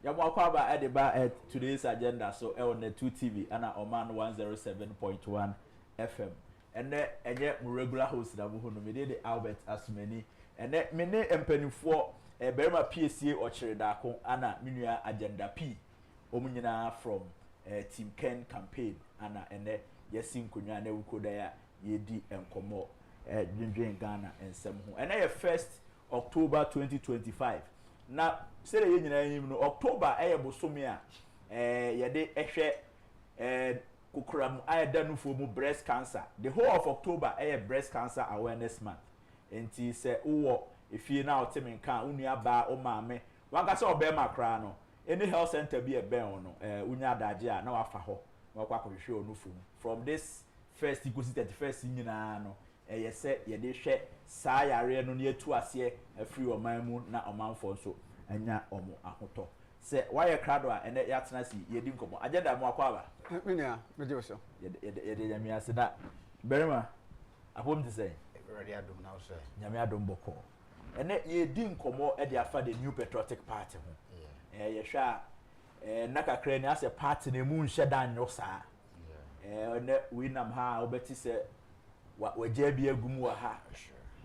ya mo akwa at the bar at today's agenda so on the 2 TV and Oman 107.1 FM and then regular host na mo no me dey Albert Asmani and then me ne empanifo berima PSA or Chiredako ana minua agenda P omunyina from team Ken campaign ana and then yesin kunwa na wukoda ya yedi enkomo dwendwen Ghana ensem ho and then 1st October 2025 na say ye nyina yim no October bosomi a yede ehwe kukuram ayeda fo mu breast cancer the whole of October breast cancer awareness month enti say wo efie na otemi nka unua ba o maame wanka say obema kra no any health center bi ben no unya adaje a na wafa ho wakwa kohwe onufu from this first equals 31st nyina no say yede hwe saa yare no na etu ase afri oman mu na omanfo so anya omo ahoto se why crowd and yatena si yedi nkomo agenda mo akwa ba menia me dey so yede nyame ase da berima apom to say ready adom now sir nyame adom boko ene yedi nkomo e dey afa the new patriotic party ho ye hwa nakakra ni ase party na mu nhye dan nyo saa ene we nam ha obeti se waje bi agum wa ha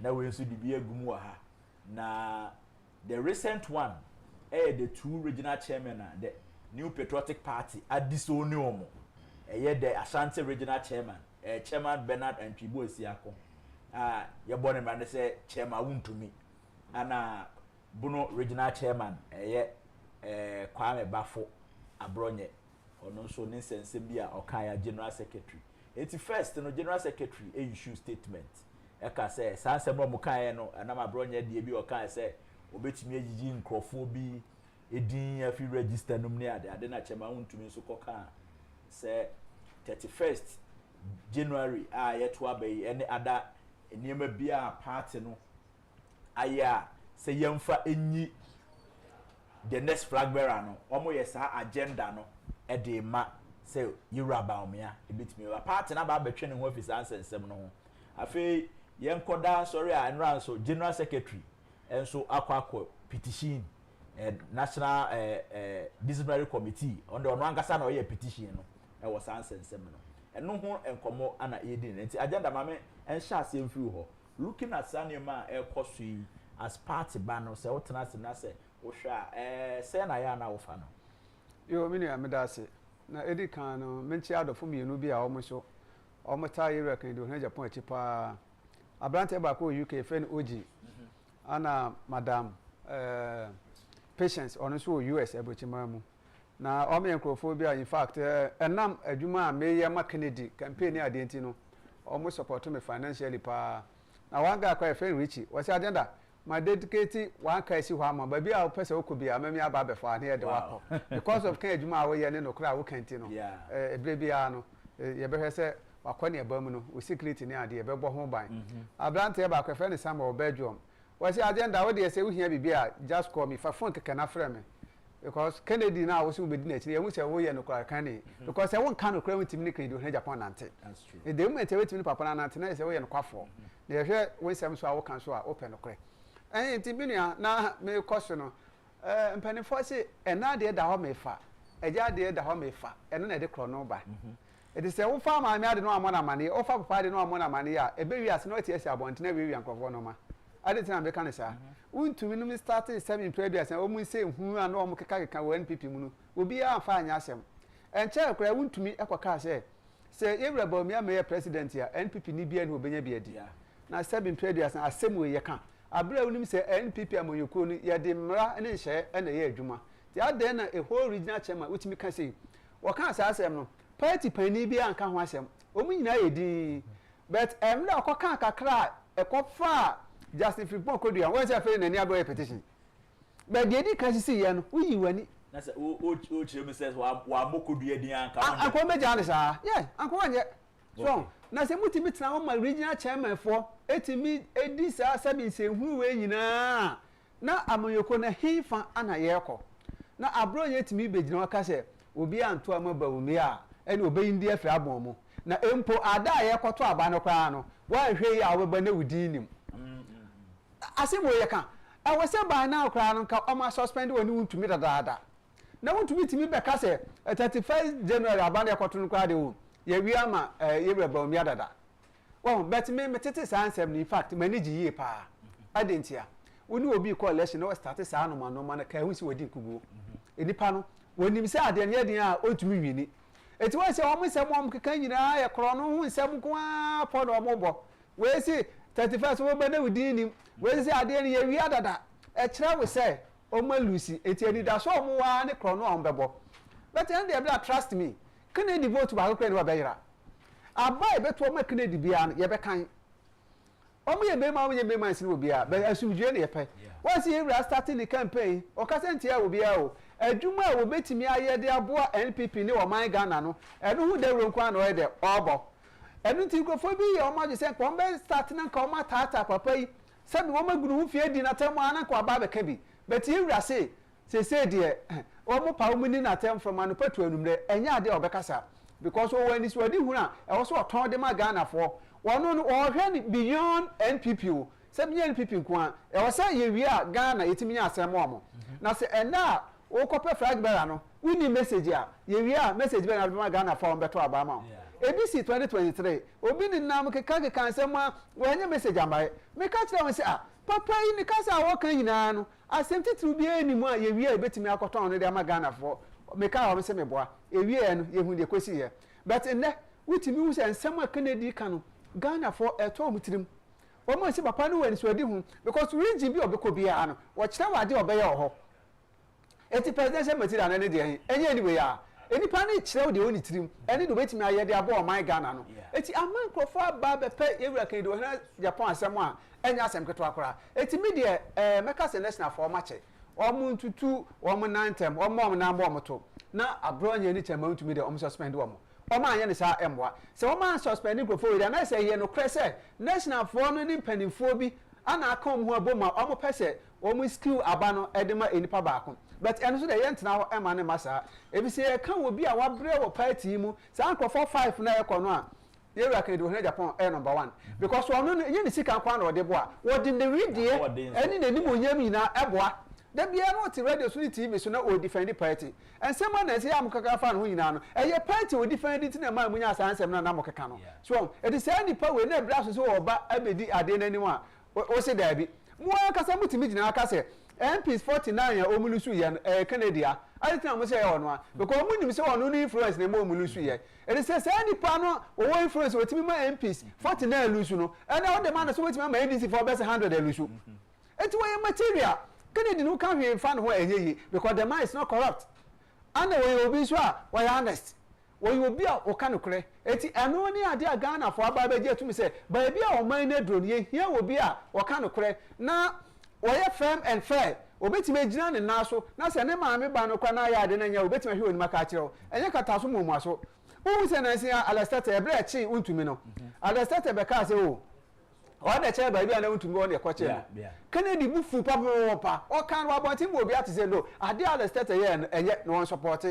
na we nso di bi agum wa ha na the recent one the two regional chairmen the new patriotic party at this only omo the Ashanti regional chairman chairman Bernard and Chibo Esiako your born man say chairman wuntumi ana Bono regional chairman Kwame Bafo Abronye ono so ne sense bia okaya general secretary 81st no general secretary issue statement eka say sansem no mukaye no ana Abronye de bi okaya say obetimi agigi nkrofo bi edin afi register no ne ade na chema wuntumi so koka say 31st January yeto abai any other enema bia party no aya say yemfa enyi the next flag bearer no omo yesa agenda no e de ma say yuraba omia ebetimi party na ba betwe ne ho office ansensem no ho afi yenkoda sorry anran so general secretary enso akwa petition national disciplinary committee on the onankasa na oye petition no e was ansensem no eno ho enkomo ana edin nti agenda mame ensha asem free ho looking at sanema ekosui as party ban no se wotena se na se wo hwa se na ya na wo fa no yo mini amedase na edi kan no menchi adofo mienu bi a omo so omo ta yere kan do na Japan achi pa abrante ba ko UK fen OG ana madam patients on so US ebochimamu na o me enkrofobia in fact enam adwuma meye ma Kennedy campaign adenti no o mo support me financially pa na wanga kwa fen Richie wasi agenda my dedicate one kaisi ho ama ba bia o pese okobi amami aba befa na ye de wako because of kan adwuma we ye ne no kra wo kanti no ebre bia no ye be hwese wakwane abamu no o security ne ade ye be bo ho ban abrante ba kwa fen ne Samuel Belgium wasi agenda wo de say wo hia bibia just call me for phone keke na frɛ me because Kennedy na wo so be di na chiri emu say wo ye no kra kan because say won kan no kra won ne kan do na Japan nante that's true e de mu ete wetimi papa na nante na say wo ye no kwafo na ye hwɛ wo nsɛm so a wo kan so a open no kra ti binia na me koso no mpanifo se ena de da ho me fa eja de da ho me fa eno na de kro no ba e de se wo fa ma me ade no amona mane o fa papa de no amona mane ya e be wi ase no ti ese abonte na wi ankrofo no ma ade tina be kan sa untumi no me start 7 previous o mu se hu ana o mu keka wo NPP mu no obi a fa anya asem enche kra untumi ekoka se Ewraba mi am president ya NPP ni bia no obenya bia di na 7 previous asem we ye kan abra unim se NPP amoyoko no ye de mra ne nhye na ye adwuma ti ade na a whole regional chairman utimi ka sei wo kan sa asem no party pani bia anka ho asem o mu nyina ye di but emra okoka kakra ekofa justify pon kodua won say fe na ni abo petition but dey di kan si ye no uyi wani na say o chire me says wa mokodua din anka anko meja ne sa yeah anko wanye so na say mutimi tena ho ma regional chairman for etimi edi sa sabi se hu we nyina na amoyoko na hifa ana yeko na abro yetimi begina waka se obi anto amaba umi a ene obeyindi afra abomo na empo ada yekoto aba no kwa no wa hwe ya obeba na wudinim asemo ye kan awose ba na okra no ka o ma suspend woni untumi dadaada na want to meet me be ka say 31st January abane akoto kwa de wo ye wi ama ye braba mi adada well but me tete say ansem in fact manage ye pa adentia woni obi call election no start say anoma no man ka hu si wodi kuguo enipa no wonim say ade ne den a otumi wini eti won say o mo sem o keka nyina ye kro no hu nsem ko a po no mo bo we say 31st wo be na wudi ni we say ade ne ye wi adada e kire we say o ma lucy eti ani da so mo wa ne kro no on bebo but end dey trust me Kennedy vote ba ko ni wa be yira abai beto o ma Kennedy bia ye be kan o mo ye be ma sin wo bia be asumdue ne ye pe once you starting the campaign o ka senti ya wo bia o adwuma wo betimi aye de aboa NPP ni o man Ghana no enu hu de ronkwa na o de obo enu ti ko fo bi ye o ma je se ko be start na ka o ma tata papa yi se bi wo ma gunu hu fie di na tem ana ko aba be ka bi but you say de o mo pa o mu ni na tem from anopatu anumre enya ade obekasa because o wani so adi hu na e wo so oton de ma Ghana for wono no o hwe ni beyond NPP o se bi NPP nko a e wo say ye wi a Ghana yetimi nya asem o na se ena o kope flag bearer no we ni message a ye wi a message bearer na Ghana for beto abama ABC 2023 obi ni nam keka ansem a wanya message ambaye me ka kire won se papa yi ni kasa wo kan nyina no asem titru bi enimu a ye wi a betimi akoton no de ama Ghana for me ka wo se me boa e wi e no ye hu de kwesi ye but nne witimi hu se ensem a Kennedy ka no Ghana for eto mutirim o mo se papa no wani so adi hu because region bi obeko bia no wo kire wade obeye ho eti presidential material na ne de enye anyway ya enipa na kire de oni tirim eni do betimi aye de abo o man Ghana no eti aman krofo aba be pe yewura kan de o na Japan asem a enya asem keto akora eti media meka se national for match omu ntutu omu nantem omu na mbo omoto na abronya ni chama ntumi de omu suspend omu omu anya ne sa emwa se omu an suspend krofo we na say ye no krese national for no ni mpanimfo bi ana aka omu aboma omu pese omu skill aba no edema enipa baako but eno so de ye ntena ho ema ne masa ebi se kan wo bi a wabre wo party mu sa ankrofo 5 na ye kono a you reckon do Japan number 1 because one no ye ni sika kwa na ode boa wo de the radio eni na ni monyam nyina eboa da bia no ti radio so ni TV so na o defend party and someone na say am kaka fa no nyina no eye party o defend ti na ma munya asansem na mo kaka no so e dey say ni pa we na bra so oba abedi ade na ni mu a o se da bi mo aka sa mutimi gina aka se MPs 49 ya omulusu ye Canada I think am say ono a because omunim say ono no influence na mo omulusu ye e say say nipa no o influence wetimi ma MPs 49 lusu no and all the man so wetimi ma ADC for best 100 lusu enti we material Canada no can we fan ho enye because the man is not corrupt and we obi so a we honest we obi a o kan kure enti eno ni ade a Ghana for aba be je tumi say ba bia o man na dro ni hia obi a o kan kure na oye firm and fair obetime gina ne na so na se ne maame ba no kwa na ya de na nya obetime hwe onima ka kire o enye kata so momu aso wo se na se Alestate e bre chi untumi no Alestate be ka se o de che ba bia na untumi o de ko che Kennedy bufu papa o kan wa bonti mo obi atise no ade Alestate ye enye no on support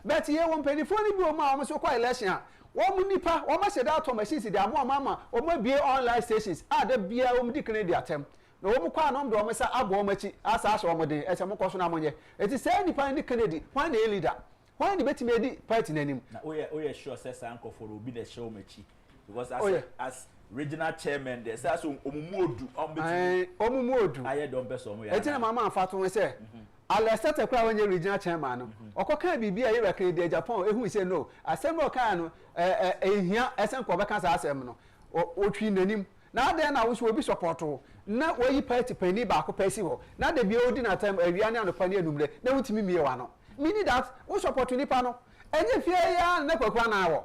but ye won penifo ni bi o ma o so kwa election a wo mu nipa wo ma se da to machines de amo mama o ma bie online stations ada bia o mu di Kennedy atem no wo kwa no ndo omesa abo machi asa asa omode ese mo koso na monye eti say nipa ni Kennedy why na leader why ni betime edi party nanim na oye sure say sanko for obi na show machi because as regional chairman there say so omumu odu aye don person omo ya eti na mama afato we say Alestate kwa wonye regional chairman no okoka bibia ye record de Japan ehu say no asem oka no ehia esen ko beka sa asem no otwi nanim na ade na wo so obi support na woyi party pani ba ko pesi ho na de bi odi na time awia ne anopa ne anumre na wutimi mie wa no meaning that wo support nipa no enye fie ya na kwakwa na awo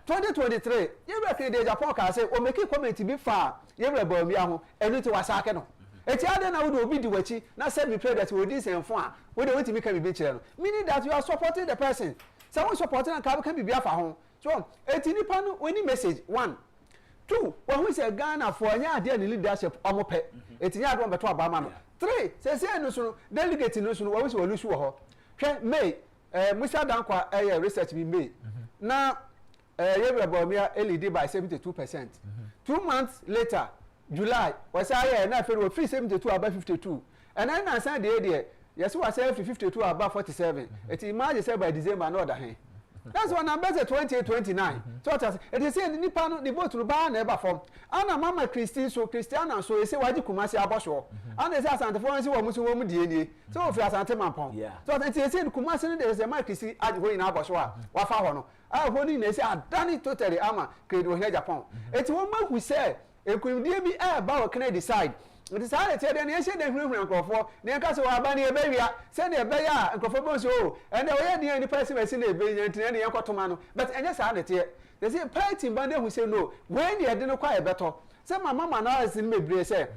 2023 ye record de Japan ka say o make comment bi fa ye reba mi aho enu ti wasake no eti ade na wo do obi di wachi na say me pray that we dey senfo a we dey wutimi ka bi kire no meaning that you are supporting the person so we supporting and ka bi afa ho so eti nipa no we ni message 1 2 when we say Ghana for anya ade ni leadership omope etinya ade beto abama no 3 say no so delegate no so we say olusu ho hwe May Musa Dankwa research bi May na Yebrabomia LED by 72%. 2 months later, July, was I na free 72 about 52. And then I said the idea Yes, we say 52 about 47. It imagine say by December no other. That's one number 28-29. So it is saying the panel the vote to ban never form. Anna Mama Christine so Christiana so you say why you Kumasi Abosho. And they say Santa Florence was woman DNA. So if you are Santa Mampong. So it is saying Kumasi there is a Mike Christine at going Abosho. Wafahono. I holding they say I've done it totally ama Ken Agyapong. It's woman who said it could be about can decide. It is hard to tell them, yes, they will for the castle of Albania, baby, send a baby and Cofo, and they were the only person I see the baby and any Cotomano. But and yes, I had it. They say, Party Monday who say no, when they didn't quite better. Some my mama now is in me, say,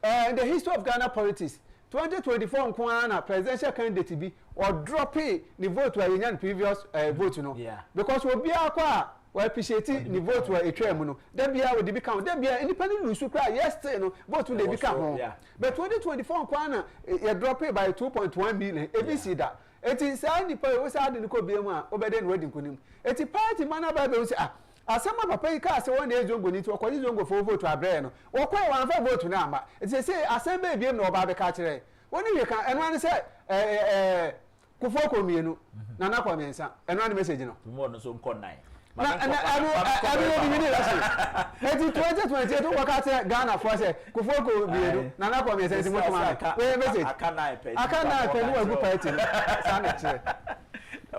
the history of Ghana politics 2024 Kwana presidential candidate to be or dropping the vote to a union previous vote, you know, because we'll be our. We appreciate the vote were a tremor. Then be able to become, then be independent news to cry. Yes, no, vote will they become. But 2024 Kwana, you drop it by 2.1 million. ABC that. It is only per was out in the Kobiama, obedient wedding kunim. It's a party man about those. As some of a pay cast 1 year don't go into a collision go for vote to a brain. Or quite one for vote to number. It's a say, assembly be no Baba Catcher. When you can, and one say, Kufoko Minu, Nanako Mensa, and one message, you know. Tomorrow, so called 9. I will 2022 work out Ghana for say Kufoko Biedu Nana come say message I can't pay no good party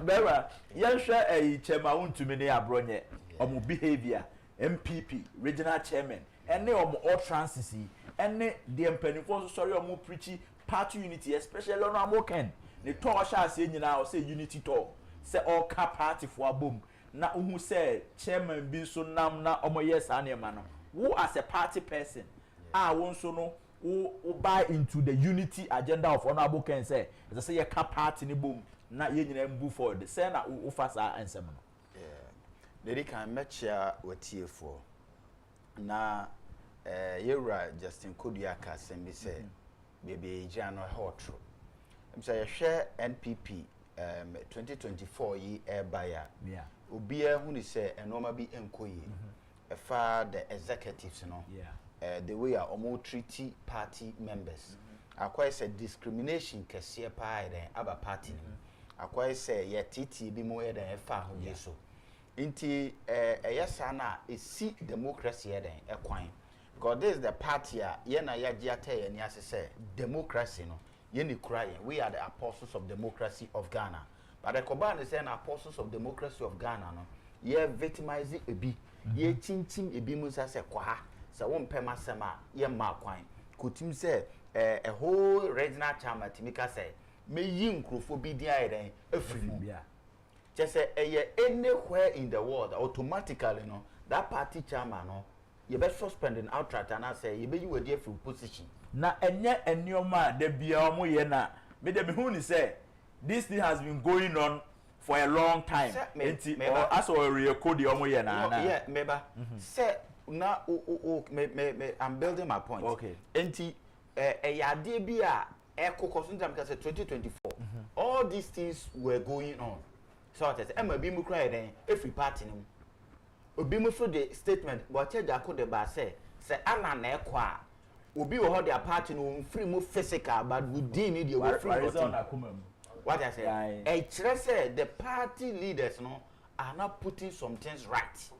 Beba yan hwe chema untumi ne abronye omo behavior MPP regional chairman ene omo all transis ene the empanifo so sorry omo preach party unity especially on amoken ne talk sha say nyina o say unity talk say all ka party for abom na uhu say chairman bi so nam na omo yes anema no wo as a party person won so no wo buy into the unity agenda of honorable Ken say as say ye ka party ni bom na ye nyina mbu forward say na wo fasa ansem no Lady can match ya watiefo na yewra Justin Koduaka sembi say bebe jano hotro say ye share NPP 2024 yi buyer obia hu ni say enoma bi enkoyi efa the executives no the way a omo treaty party members akwai say discrimination kese pa den aba party ni akwai say ye titi bi mo den efa ho yeso inti yesa na esi democracy den ekwan because this is the party ye na yaji ate ni ase say democracy no ye ni kura ye we are the apostles of democracy of Ghana. But the Koban is saying apostles of democracy of Ghana, no, ye victimize ebi, ye chinchim ebi musa se kwa, sa won pema sema ye ma kwan. Kutim say a whole regional chairman timika say me yin krofo bi dia eden afrimu. Just say anywhere in the world automatically no that party chairman no you be suspending outright and I say you be you a different position. Na enye enioma de bia omo ye na me de me hu ni say this thing has been going on for a long time. As we record the omo here na. Yeah, meba. Say na I'm building my point. Okay. Enti yade bia ekoko so ntam ka say 2024. All these things were going on. So what I say, Emma bi mu cry den every party nim. Obi mu so the statement but cheja ko de ba say ana na ekọ a obi wo ho the party no free mu physical but within it we free. What I say, the party leaders no are not putting some things right.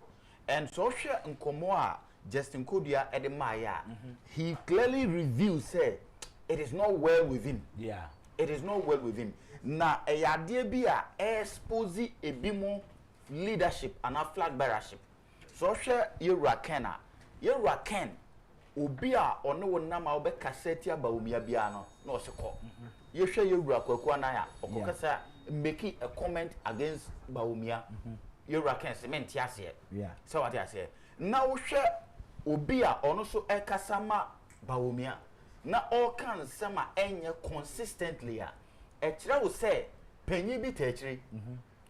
And social Nkomoa, Justin Kodia Edemaya, he clearly reveals say it is not well with him. Yeah. It is not well with him. Na a idea be expose a bimo leadership and a flag bearership. Social Ken Obia or no one nama obe cassetia baumia biano, no seko. You share your Rakwana or making a comment against Baumia. You reckon cement yasia. Yeah. So what I say. Now share Obia or no so Ekasama Baumia. Now all can sama enya consistently. A child will say, Penny be tetri.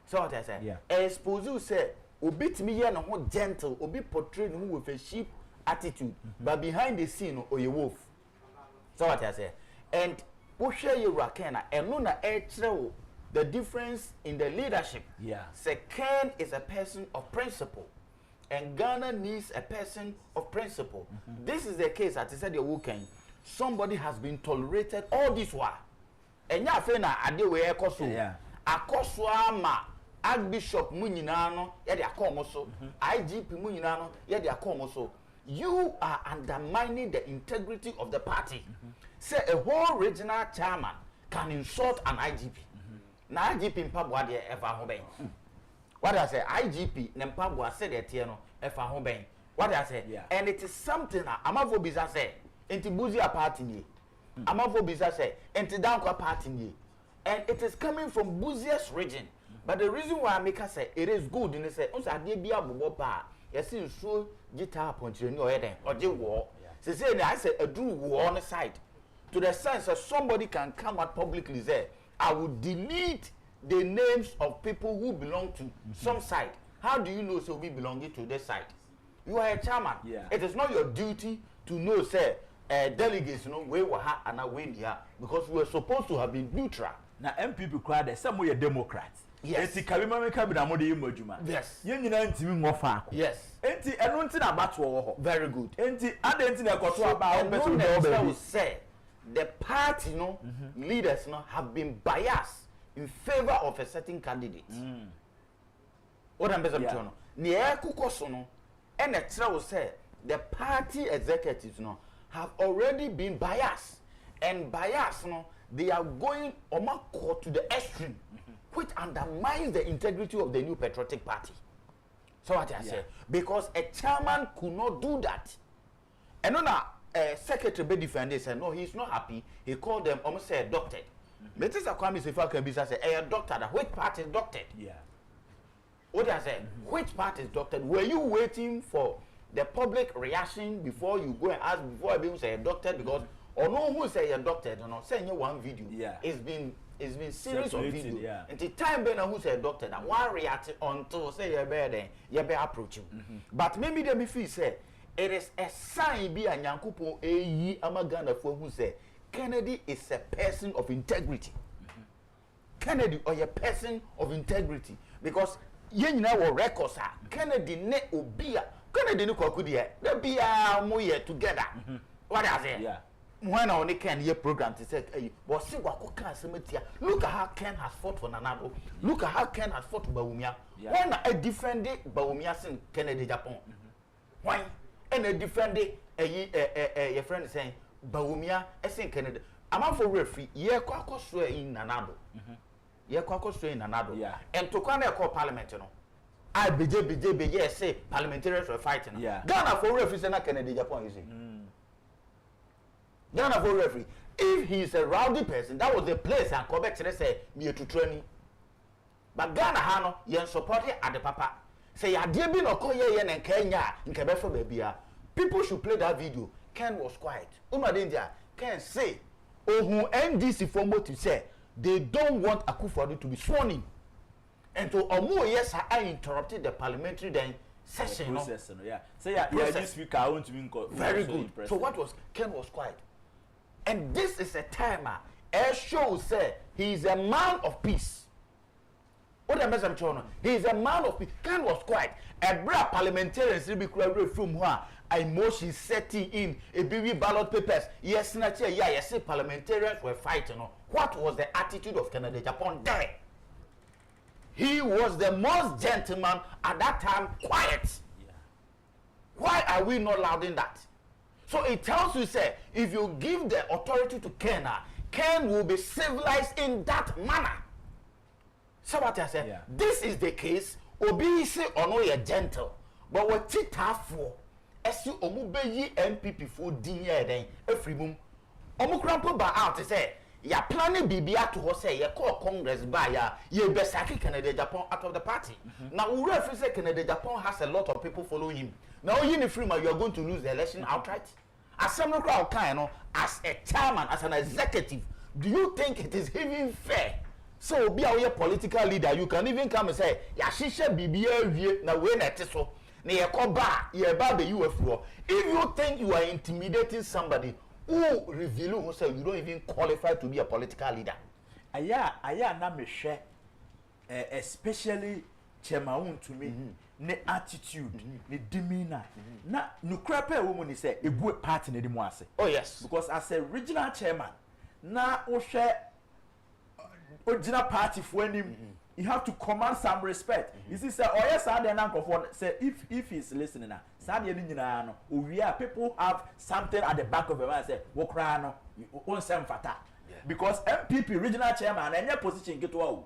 So what I say. Yeah. Expose you say, Obit me and a gentle, Obi portrayed who with a sheep attitude, but behind the scene or a wolf. So what I say. And share your rakena and nona the difference in the leadership. Yeah. Say Ken is a person of principle and Ghana needs a person of principle. This is the case that I said your Ken. Somebody has been tolerated all this while enya afa na ade we ekoso akoso ama Archbishop mu nyina no ye de akomo so IGP mu nyina no ye de akomo so you are undermining the integrity of the party. Say a whole regional chairman can insult an IGP. Na IGP mpabwa de efa ho ben. What I say IGP na mpabwa say de tie no efa ho ben. What I say and it is something amafo bisa say enti Buzia party ni. Amafo bisa say enti Dankwa party ni. And it is coming from Buzia's region. But the reason why I make her say it is good in say unsa de bia bobo pa yesi so guitar ponchire ni oyeden oje war say I say a do war on the side to the sense that somebody can come out publicly say I will delete the names of people who belong to some side. How do you know so we belonging to this side? You are a chairman. It is not your duty to know say delegates we were ha and we here because we were supposed to have been neutral. Now MPP crowd some way a Democrat. Yes. Enti kabima me kabina mo de yimodwuma. Yes. Yen nyina ntimi ngofa. Yes. Enti eno nti na bato wo ho. Very good. Enti ade nti na ekoto aba o beso do oba say the party leaders have been biased in favor of a certain candidate. What am beso to no. Ne ekokoso no and etra say the party executives have already been biased and biased they are going to the extreme. Which undermines the integrity of the new patriotic party. So what I say, because a chairman could not do that. And then secretary be defended said no, he's not happy. He called them almost say adopted. Mr. Kwame Sefa can be say a doctor. Which part is adopted? Yeah. What I said, which part is adopted? Were you waiting for the public reaction before you go and ask before people say adopted? Because or no who say adopted or not saying one video. Yeah. It's been series of videos. And the time when who said doctor that one reacted until say you be approach him. But maybe they be feel say it is a sign be a nyankupo eyi amagana for who say Kennedy is a person of integrity. Kennedy or a person of integrity because yen na wo records Kennedy ne obia Kennedy no kwakudi e they be moye together. What I say? Yeah. When I only can hear program to say, but see what can cemetery. Look at how Ken has fought for Nanado. Look at how Ken has fought for Baumia. When I defended Baumia in Kencity Japan. Why? And I defended your friend saying Baumia as in Canada. I'm out for referee. Yeah, Quaco swear in Nanado. Yeah, Quaco swear in Nanado. Yeah. And to come call parliament, I BJ, yes, say parliamentarians were fighting. Yeah. Ghana for referee and Kencity Japan, you see. Ghana for referee. If he is a rowdy person, that was the place and Quebec say me to training. But Ghana hano yen support at the papa. Say ya dear bin or call yen and Kenya in Quebec for baby. People should play that video. Ken was quiet. India Ken say, oh who NDC for to say they don't want akufo-addo to be sworn in. And to more yes I interrupted the parliamentary then session. Process, yeah. Say this speaker I want to be very good. So what was Ken was quiet. And this is a timer. A show say he is a man of peace. What am I saying? He is a man of peace. Ken was quiet. A bra parliamentarians will be from where a motion setting in a baby ballot papers. Yes, not here. Yeah, yes, parliamentarians were fighting. What was the attitude of Ken Agyapong there? He was the most gentleman at that time, quiet. Yeah. Why are we not lauding that? So it tells you, say, if you give the authority to Ken, Ken will be civilized in that manner. So what I said, this is the case. Obi say or no, you're gentle, but what it tough for? As you omubeyi MPP for dinner then every boom. Omukrampo ba out to say, ya planning BBA to ho say, ya call Congress by ya, ye best Ken Agyapong out of the party. Now, we reference say Ken Agyapong has a lot of people following him. Now, you are going to lose the election outright. As some crowd kind, as a chairman, as an executive, do you think it is even fair? So be a political leader, you can even come and say, ya shisha BBA na we na teso, na ye ko ba, ye ba be UFO. If you think you are intimidating somebody who reveal who say you don't even qualify to be a political leader. Aya na me share, especially chairman to me. Ne attitude, ne demeanor. Na nukra pe woman is say a good party ne di mo ase. Oh yes. Because as a regional chairman, na o share original party for him. You have to command some respect. You see, sir, oh yes, I don't say if he's listening now, people have something at the back of their mind. Say, "Wokrano, on some fata," because MPP regional chairman and your position get wow.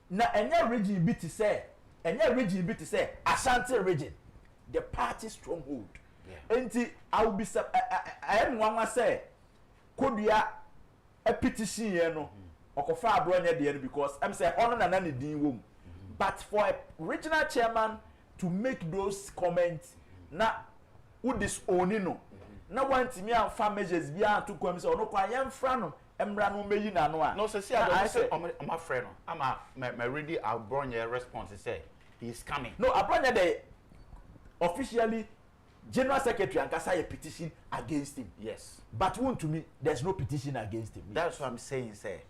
Now, and your region bit to say, Ashanti region, the party stronghold. And I will be. I am one say, could you a petition, you know? Okofa abronya there because I'm saying honor and any din wom. But for a regional chairman to make those comments, na who disown no. Na want me and farm measures be to come say no kwa yam fra no emra no meyi na no a. No say I say I'm a friend. I'm a ready abronya response say he's coming. No abronya the officially General Secretary Ankasa a petition against him. Yes. But to me there's no petition against him. That's what I'm saying, say.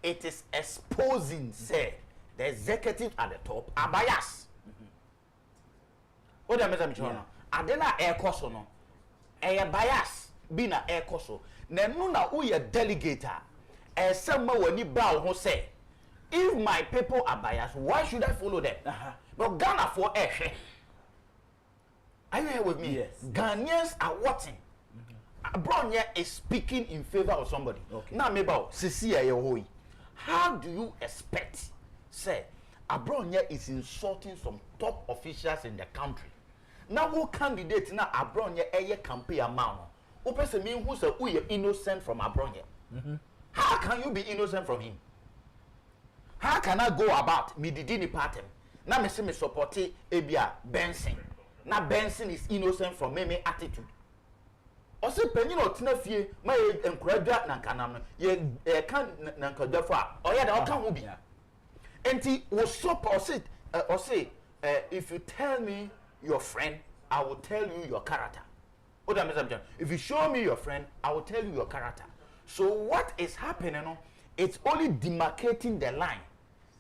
It is exposing, say, the executive at the top are biased. What am I saying? Adena air course no, a bias being a air course. Nenuna we a delegator, a summer when you bow who say, if my people are biased, why should I follow them? But Ghana for air. Are you here with me? Yes. Ghanaians are watching. Abronya is speaking in favor of somebody. Okay. Now, maybe Sisi Ayehoi. How do you expect, say, Abronya is insulting some top officials in the country? Now, who candidate now Abronya a campaign amount? Who person mean who say we are innocent from Abronya? How can you be innocent from him? How can I go about me didini party? Now me say me support Ebia Benson. Now Benson is innocent from me attitude. Ose penyin otena fie ma encourage na kanam ye kan na nkadafo a oya da oka ho bi enti wo support ose if you tell me your friend I will tell you your character. If you show me your friend I will tell you your character. So what is happening it's only demarcating the line.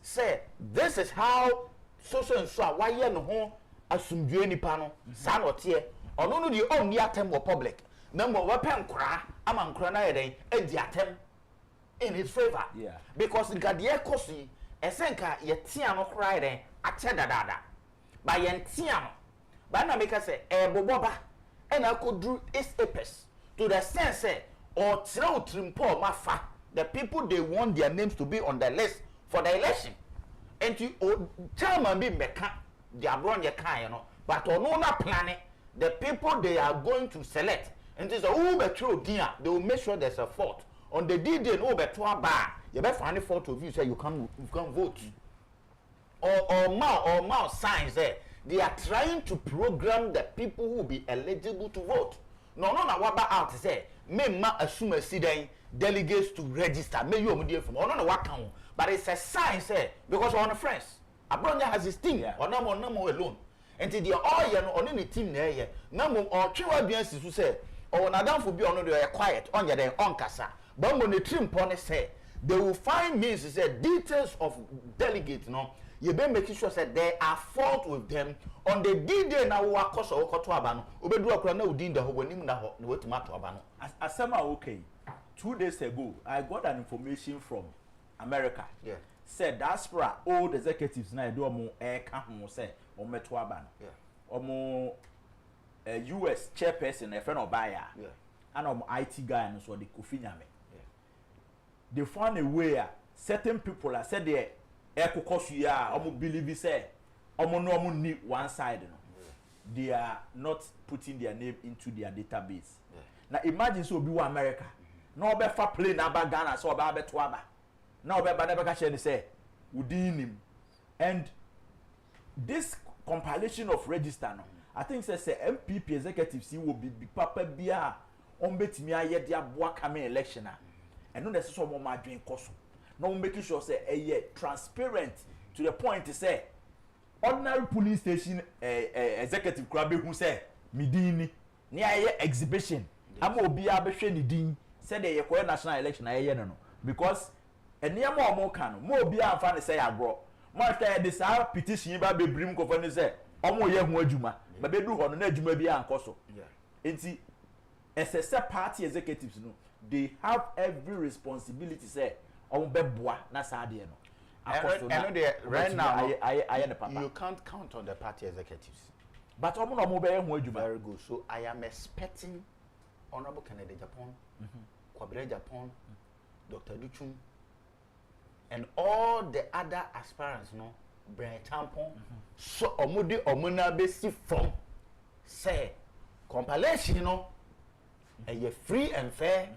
Say this is how so and so why ye no ho asumdue nipa no sa no tie ono no the only attempt for public. Number weapon cry, I'm on Cranade and the attempt in his favor. Yeah. Because the Gadia Cosi, a senka, ye tiano cry then, a tedada. By yen tiano. But I make us say, boba, and I could do its apes to the sense, or throw trimpo mafa, the people they want their names to be on the list for the election. And you tell me, Mecca, the Abronya Kayano, but on no planet, the people they are going to select. And this is a true dear. They will make sure there's a fault. On the D-Day, no better bar. You better find a fault of you say you can't vote. Or more signs there. They are trying to program the people who will be eligible to vote. No, what about out say? May ma assume a city delegates to register. May you dear from no what count. But it's a sign say because one of friends. Abronya has his team or no more alone. And the all on any team there. No more or two audiences who say. Or na down for be on the quiet on your on kasa. But when the trim pony say they will find means to say details of delegates no you be making sure that they are fault with them on the D-Day na wa koso okoto abano obedu akura na udin da ho wanim na ho na wetumato abano asema okay 2 days ago I got an information from America. Yeah. Said diaspora old executives na do mo e ka ho say o meto abano. Yeah. Omo US chairperson a friend of buyer. Yeah. And IT guy and so the Kofi Nyame. Yeah. They found a way certain people are said they believe say no need one side. They are not putting their name into their database. Yeah. Now imagine so be America. No be fa play na ba Ghana so ba be to aba. Now be ba ka share say within him. And this compilation of register no I think say MPP executives will be big papa bia on betimi aye dia boa coming election and no necessary more madwin koso no making sure say transparent to the point to say ordinary police station executive crab who say midini ni aye exhibition ama obi abehwe ni din say the yekoye national election aye no because eniam o mo kan no mo obi amfa ne say agro mo after this petition ba bebrim ko fa ne say omo ye ho adwuma ba bedu ho no na adwuma bi ankoso enti SSA party executives no they have every responsibility say ɔmo bɛboa na saa deɛ no right now ayɛ ne papa. You can't count on the party executives. But ɔmo na ɔmo bɛyɛ ho adwuma. Very good. So I am expecting Honorable Ken Agyapong, Kwabena Agyapong, Dr. Duchum, and all the other aspirants, no, Brian Tampon, so omudi omuna besi from say compilation, you know, and you're free and fair,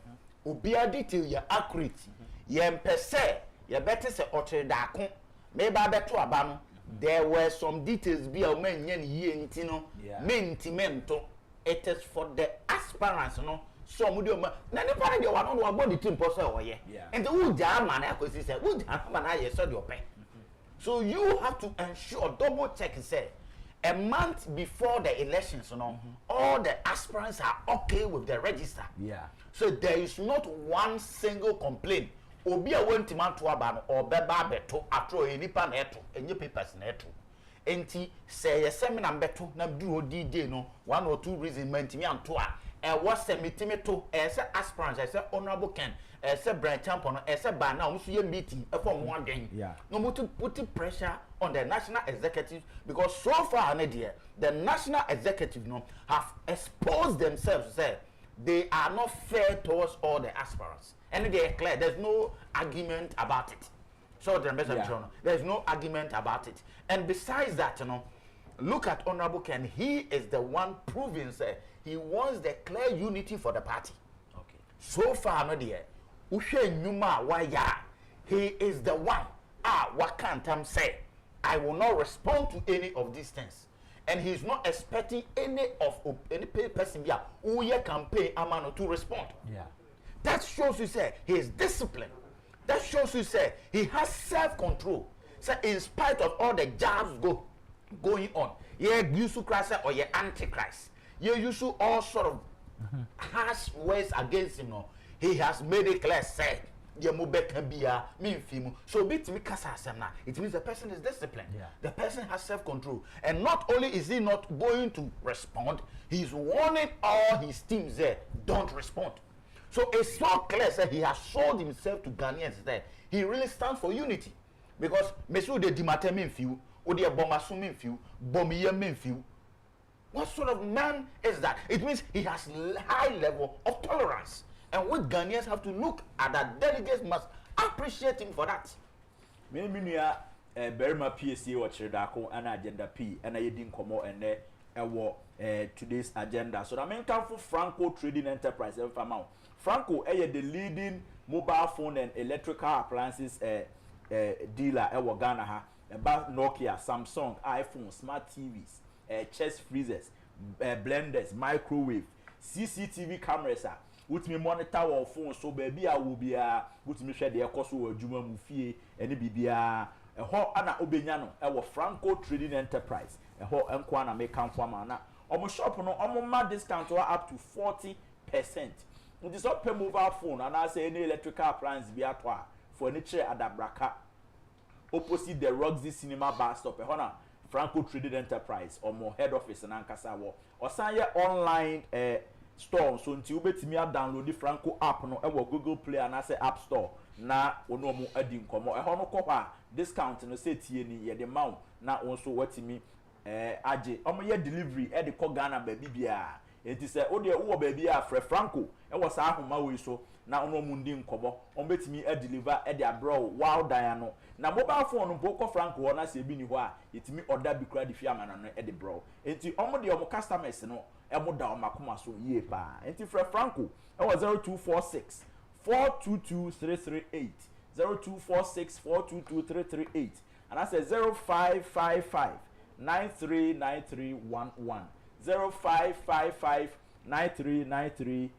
ubia detail you're accurate, you're say you better say otre dakon, maybe beto abano. There were some details be a man yen ye intino, mentimento. It is for the aspirants, no. So mudioma. Na ni para de wa no about the team person oye. And the who jam man akosi say, who jam man aye so your pen. So you have to ensure double check say a month before the elections, you know, all the aspirants are okay with the register. Yeah. So there is not one single complaint. Obi a went to man to abano or beba beto after any pan eto any papers neto. Enti say a seminar beto na do DJ no 1 or 2 reasons mentimi antoa e was a meeting to as aspirants as Honorable Ken as a Brian Tampon as a ban now so meeting from one day. Yeah. No more to put pressure on the national executive because so far the national executive no have exposed themselves say they are not fair towards all the aspirants. And they are clear. There's no argument about it. So there's no argument about it. And besides that, you know, look at Honorable Ken. He is the one proving he wants the clear unity for the party. Okay. So far, no dear. Ushe nyuma waya. He is the one. What can't I say? I will not respond to any of these things. And he's not expecting any person here who can pay Amano to respond. Yeah. That shows you say he is disciplined. That shows you say he has self-control. So in spite of all the jabs going on, yeah, you should Christ or yeah antichrist. Yeah, you should all sort of harsh words against him. No, he has made it clear. Say, yeah, so it means the person is disciplined. Yeah. The person has self-control, and not only is he not going to respond, he's warning all his teams there, don't respond. So it's so clear that he has sold himself to Ghanaians that he really stands for unity. Because Mesu de Dimate mean few, or the Bomasu mean few, Bomiya mean few. What sort of man is that? It means he has high level of tolerance. And what Ghanaians have to look at that delegates must appreciate him for that. Me nuya Berima PSC or Chedako and Agenda P and I didn't come out and today's agenda. So the main come for Franco Trading Enterprise and Famao. Franco the leading mobile phone and electrical appliances dealer Ghana ha about Nokia, Samsung, iPhone, smart TVs, chest freezers, blenders, microwave, CCTV cameras with me monitor our phone so baby I will be with me share the cost of Juma Mufie and bibia a ho ana obenyano Franco Trading Enterprise a ho enkwana make come for mana almost shop no almost discount up to 40%. It is not pay mobile phone and I say any electrical appliance via toa for any chair at that braka opposite the Roxy Cinema bar stop a honor Franco Trading Enterprise or more head office in Ankasawo or sign your online store so until you bet me download the Franco app no Google Play and I say App Store na ono mu adin komo e hono kopa discount no say tie ni ye de maw na also watimi age omo ye delivery e de ko Ghana ba bibia enti se o de wo ba bia frɛ Franco e wo sa ahoma we so na ono mu ndin komo o betimi e deliver e de abro wow dan no na mobile phone no boko Franco ho na se bi ni ho a yetimi order bi kra de fi amana no e de bro enti omo de omo customers no e mo da o makoma so yie pa enti frɛ Franco e wo 0246 422-338 0246-422-338 and I say 0555-939311 0555-939311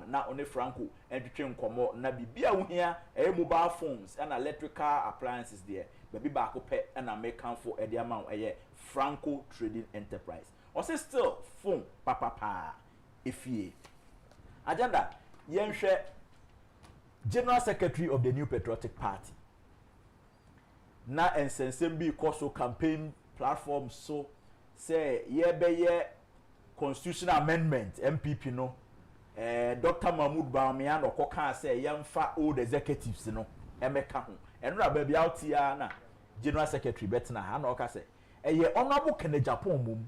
na one Franco entwetwe nkomo na bibia wo hia mobile phones and electrical appliances there baby baako pe na make for e dia ma Franco Trading Enterprise or say still phone papa efie agenda yenhwe General Secretary of the New Patriotic Party na ensensem bi koso campaign platform so say ye constitutional amendment MPP no Dr. Mahmoud Bawumia no koka say yamfa old executives no emeka ho enra ba bia otia na general secretary betina ha na oka say eye honorable Ken Agyapong mum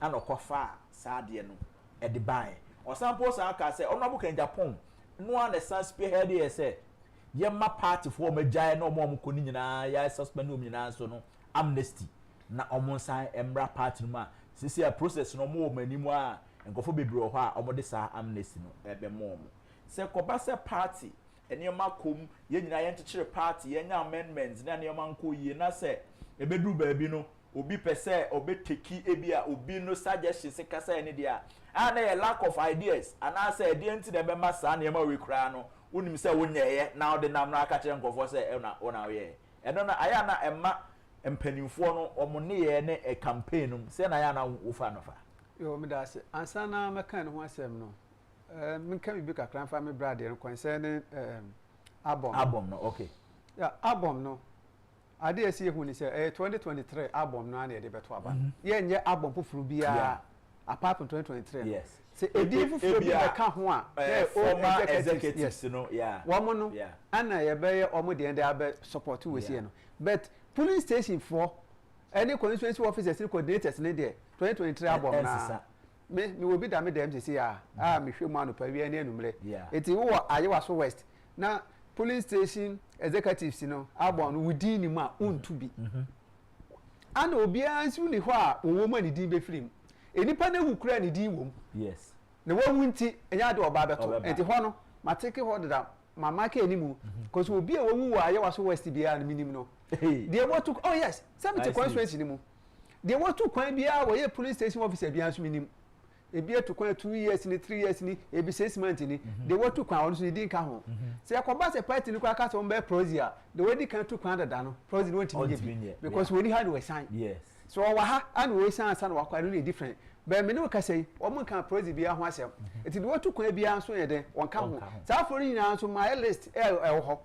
ana kofa saade no e de bai osampo sa aka say honorable Ken Agyapong no an san spearhead here say yemma party for magyae no mo koni nyina ya suspend no nyina so no amnesty na omonsan emra party no ma sisi a process no mo manimu a nkofo bebre ho a omode sa amnesty no ebe mo se koba se party enema kom ye nyina ye nchekere party ye nya amendments na enema nko yie na se ebedu baabi no obi pese obeteki ebi a obi no suggestion se kasa ene dia a na ye lack of ideas ana se ede nti na be masa na enema we kura no unim se wonyeye na ode nam na aka kire nkofo se ona we eno na aya na emma empanimfo no omone ye ne e campaign no se na ya na wofa no fa yo me da se ansa na meka ne ho asem no menka bi kakran fa me brother concerning album no okay yeah album no ade esi ehu ni se 2023 album no na e de beto aba ye nye album fufuru bia apart from 2023 yes se edi fufuru bia ka ho a former executives no yeah womo no ana ye be ye omo de ende abe support we see no but police station for any constituency officers coordinators ne there 2023 album na me will be da me dem say me hwe mu anopa wi ani anumre eti wo ayewa so west na police station executives no album within him a untu bi and obi ansu ni ho a wo ma ni din be film enipa na hukura ni din wom yes na wo wunti enya de oba beto enti ho no mateke ho da mama ka enimu because obi a wo wu ayewa so west bia na minim no they want to oh yes somebody constituency ni mu they want to kwan bia wo ye police station officer bia so minim ebi to kwan 2 years ni 3 years ni ebi 6 months ni they want to kwan so din ka ho se yakoba se party ni kwa ka so mbe prozia the way they can to kwan da no prozia want to be because we had we sign yes so wa ha and we sign san wa kwa no different but me no ka say o mo kan prozia bia ho asem eti they want to kwan bia so ye den won ka ho sa for ni na so my list e ho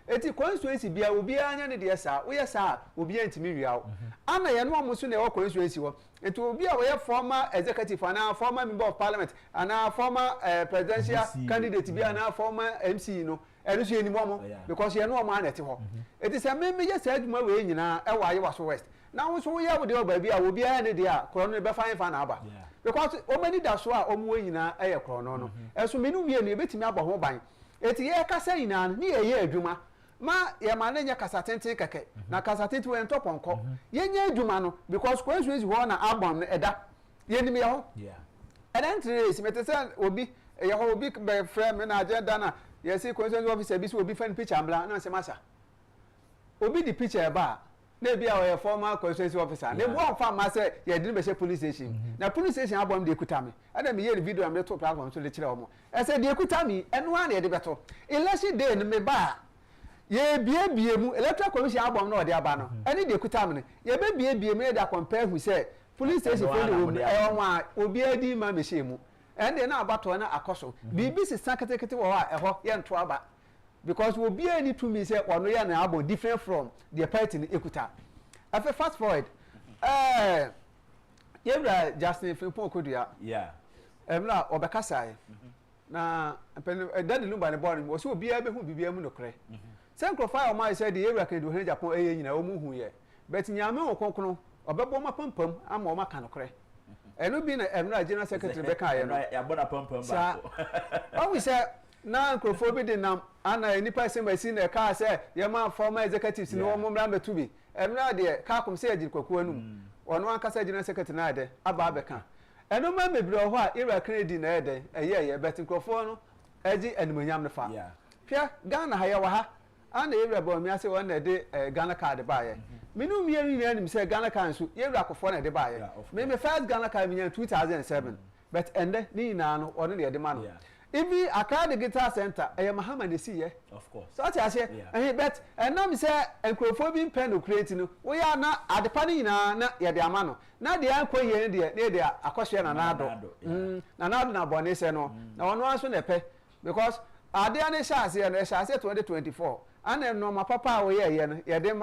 eti constituency bia obi anya ne de sa wo ye sa obi antimi wiawo ana ye no amuso na e constituency wo eti obi a wo ye former executive ana former member of parliament ana former presidential candidate bia ana former MC no eno so enimu omo because ye no omo anete ho eti se me ye sa aduma we nyina e wa ye wa so west na wo so wo ye wo de oba bia obi anya ne de a krono be fine fa na aba because o mani da so a omo nyina e ye krono no eso me no wie no e betimi aba ho ban eti ye kasa nyina ni ye adwuma ma ye ma na nya kasa tenten keke na kasa tenten we ntop onko ye nya adwuma no because constituency ho na album no eda ye nim ye ho and then trace metese obi ye ho obi be frame me na agenda na ye see constituency officer bi so obi fan picture ambla na se masa obi di picture ba na bia we former constituency officer na bo fa ma se ye di be police station na police station album de ekuta me ada me ye video am de to platform so le kire omo e se de ekuta me eno an ye de beto election day no me ba ye bie mu electoral commission album no de aba no eni de kuta me ye be bie mu de compare who say police station for the woman e won obi adi ma me shemu and de na abato na akoso bibi se sanketekete wo ha e ho ye nto aba because obi ani to me say ono ye na album different from the party ni ekuta afa fast forward ye bra Justin Frimpong Kodua emla obekasa na dadi lumba ne bɔɔl mu ɔsɛ obiara bɛhu bibia mu nokore sɛ nkurɔfoɔ a ɔma sɛ de yɛwura Ken Agyapong ɛyɛ nyina ɔmu hu yɛ but nyame wɔ kɔnkɔn ɔbɛbɔ ma pampam ama ɔma ka nokore ɛno bi na ɛmra general secretary bɛka ayɛ no yɛabɔ na pampam ba ɔwi sɛ na nkurɔfoɔ bi de nam ana nipa sɛ masi na ɛka sɛ yɛma former executives ne wɔn mmra mbɛtu bi ɛmra deɛ ka kom sɛ agyi kwakuo no ɔno ankasa general secretary na ade aba abɛka eno ma mebiri ho a ira credit na ede eye bet nkrofo no agi animonyam ne fa hwe Ghana ha ye wa ha ana ira bo mi ase won na de Ghana card ba ye minu mi eri nim se Ghana card so ira akofo na de ba ye me first Ghana card mi 2007 but ende ni na no ono na de ma no ibi Accra Digital Center eye Mahama na si ye of course so ati ase bet enam se nkrofo bi pen no create no wo ya na adepa ni na na ye de ama no na de ankwa ye ne de akɔhwe na nado na nado na bone se no na wono anso na pe because ade ane chance ye no chance 2024 ana no ma papa wo ye no ye de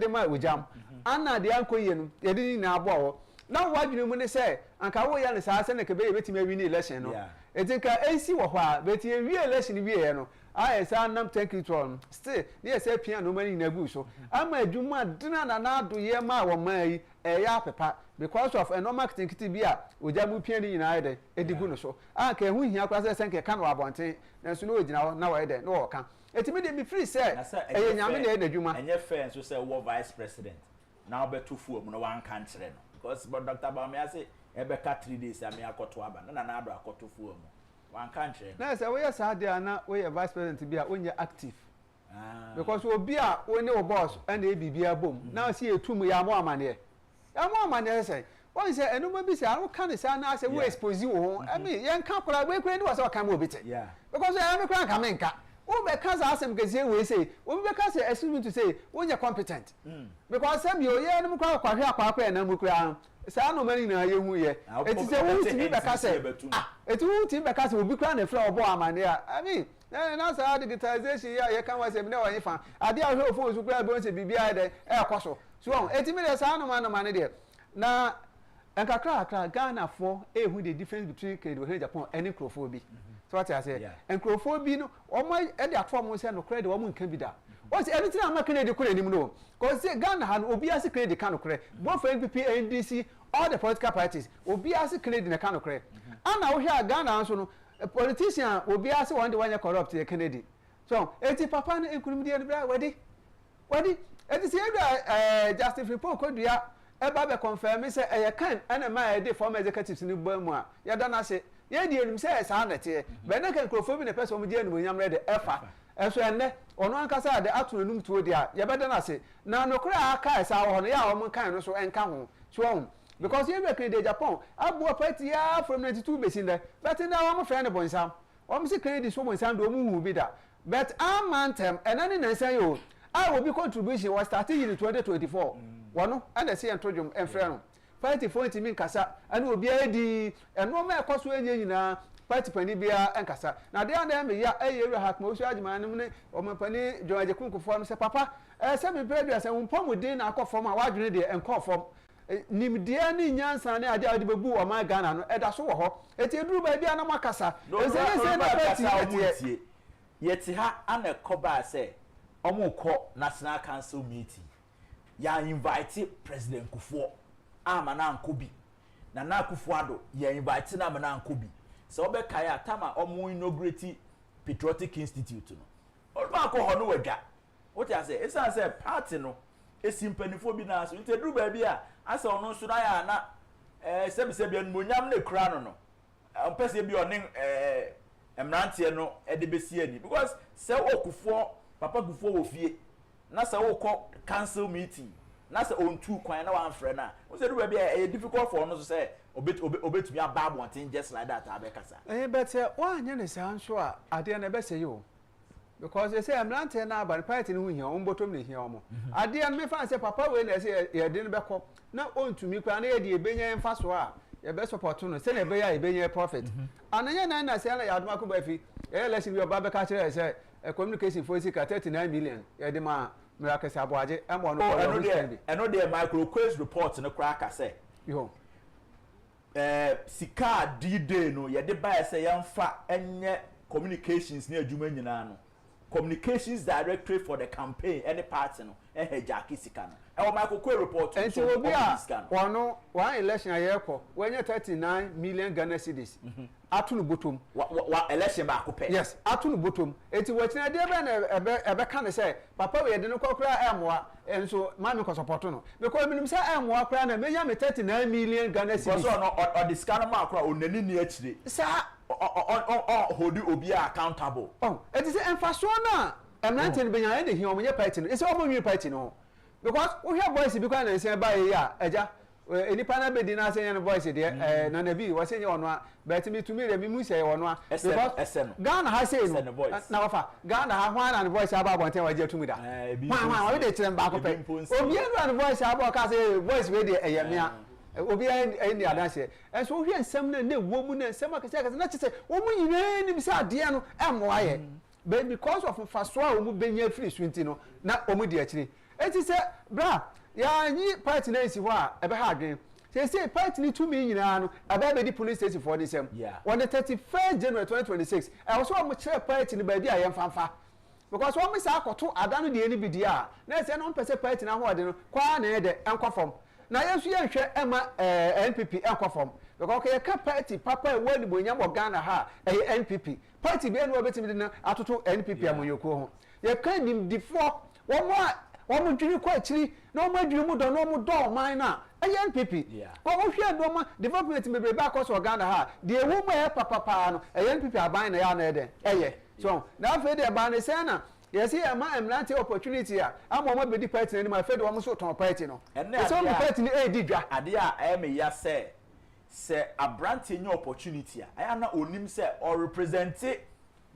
ma ujam ana de ankwa ye no ye de ni na abo wo now what you mean say anka wo ya ne saa se ne ke be betime win election no etinka AC wo hwa betie wi election wi e no I say nam thank you to on still ne say pia no mani na gu so ama adwuma dina na do ye ma wo mai ya pepa because of a normal Kencity bi a ojamu pia ni nyina ede edigu no so anka ehu hia kwa say senke ka no abonten na so no ogina na wo ede no wo ka etimi de me free say eye nyame na ede adwuma enye fair so say wo vice president na obeto fu mu no wan kan kire no because but Dr. Bamia say ebe ka 3 days am akoto aba na na ado akoto fu mu wan kan kire na say we say dia na we vice president bi a onye active because obi a oni o boss and e bibia bom na see etum ya mo amane say wọ́n sẹ́ ẹnumọ́ bí sẹ́ àwọn kan sẹ́ àná sẹ́ wọ́n expose wọ́n ẹ̀mí yẹn ká kura wọ́n ekura ẹni wọ́n sẹ́ ọ̀kan mọ́ obi tẹ̀ because ẹ̀mí kura nǹkan mi nǹka wọ́n bẹ̀ ká sẹ́ asẹ́m kẹsíẹ́ wọ́n sẹ́ wọ́n bẹ̀ ká sẹ́ excuse me to say wọ́n yẹ competent because sẹ́mi o yẹ ẹnumọ́ kura kwahwẹ́ akwakọ ẹ̀ nàmú kura sẹ́ àná ọmọ nìyẹn yẹ hu yẹ ètí sẹ́ wọ́n ti bẹ̀ ká sẹ́ ètí wọ́n ti bẹ̀ ká sẹ́ obi kura nẹ̀fẹ̀ ọ̀bọ̀ àmàlẹ́ à ẹ̀mí na sa digitalization ya ye kan wa se me na wa yin fa ade a hwe phone su kura be won se bibia de e koso so eti me de sa no ma ne de na enkakra Ghana for ehu the difference between credit Japan and acufo-addo so what I say acufo-addo no omo e de atform se no credit omo nkan bi da what anything am credit ko enim no cause Ghana han obi as credit kan no credit both for NPP NDC all the political parties obi as credit na kan no credit ana wo hia Ghana so no a politician obi as one the one corrupt e Kennedy so eti papa na ekurum de bra wadi eti se justice report ko dua eba be confirm say e kan ana ma e dey former executives ni bo mu a ya da na se ye di enum say sa na te be na kan acufo-addo na person mu di enum nyam re efa eso enne ono ankasa de atonum tuo dia ye be da na se na nokura aka sa wo no ya wo mu kan no so enka ho so because you be Kencity Japan abu party ya from 92 besin there but now am friend bonsam o mi se Kencity so bonsam do mu hu bi da but amantem enani na nsan yo I will be contribution was starting in 2024 wono and say entrodum enfre no party for ntimi nkasa and obi adi eno ma ekoso enye nyina party pani bia enkasa na de na me ya eyere hak mo so agima nim ne o ma pani John Agyapong kofo am say papa se me pedu ase wo pom din na akofo ma wadwene de enkofo nimdia ni nyansa ne ade ade bebu o ma Ghana no eda so wo ho eti eduru ba bia na makasa ese na party yeti ha ana koba say omuko national council meeting ya invite president Kufuor amana ankobi na akufo-addo ya invite na amana ankobi so obeka ya tama omu inaugurate patriotic institute no olba ko ho no wadwa what you say esa say party no esimpanifo bi na so nteduru ba bia asa ono nso na ya na sebise bia no monyam na kura no no ampese bi onin emrantie no edebesi ani because say okufuo papa Kufuor wo fie na say wo ko council meeting na say on two kwan na wan frɛ na wo say do ba bia difficult for no so say obetumi ababo antin just like that abekasa but one nya ne san so a ade na be say yo because they say emrantie na aba party no hia on bottom ne hia omo ade na me fan say papa we na say ye de no be ko na ontumi kwa na ye de ebenya emfa so a ye be support no say na be ya ebenya profit ananya na say na ya adoma ko ba fi election bi oba be ka kire say communication for 39 million ye de ma miracle saboaje embo no eno de micro quiz report no kra ka say yo sika D-Day no ye de ba say yamfa enye communications ne adwuma nyina no communications directory for the campaign any party no jackie sika no e micro quiz report and so obi a wono one election ayeko wenye 39 million Ghana cedis atunu botom wa election ba ko pe yes atunu botom eti wachina de be na ebe kan say papa we de no kokura emwa enso mami ko support no because minim say emwa kura na menya me 39 million Ghana cedis because no o the scan ma kura onani ni akire sa hold obi accountable eti say emfaso na emrante no benya de hi omonye party no ese omonye party no because we hear voice bi kwa na nse ba ye ya eja enipa na be di na say no voice de na na bi we say ono a but me to me re mi mu say ono a because Ghana ha say no na wafa Ghana ha hwan na voice aba bonten wa je tumi da hwan we de kire mba ko pe obi anu na voice aba ka say voice we de eyamia obi any adanse and so we ensem na wo mu na ensem aka say na chese wo mu yire ni bi say ade no emmo aye but because of faso a wo mu benya free swinti no na wo mu de akire eti say bra ya nyi party na isi ho a ebe ha adwen say party ni 2 million no aba be police station for this on the 31st January 2026 I was one chere party ni ba di ayen fanfa because one me say akoto adano de ni bi dia na say no pese party na ho de no kwa na e de enko form na yesu ye hwe ema NPP enko form because okay ka party papa e wani bonya mo Ghana ha NPP party be no obetimi de na atoto NPP amoyoko ho ye kan nim difo wọ́n dwiri kọ́ akyiri na wọ́n adwiri mu dọ̀ na wọ́n dọ̀ ọ̀man na ẹ̀yẹ NPP wọ́n hwẹ́ ẹ̀dọ́mọ development bebree bá akọ́ sọ Ghana ha deɛ ewu mu ɛyɛ papapaa no ɛyɛ NPP aban na yɛ ana ɛdɛ ɛyɛ so na afei deɛ ɛban ne sɛn na yɛsi ɛma mmerante opportunity a ama wɔn abɛdi party n'anim afei de wɔn so tɔn party no ɛsɛ wɔn party ni ɛyɛ di dwa. adeɛ a ɛyɛ mi ya sɛ aberante nye opportunity a ɛyɛ na onim sɛ ɔrepresent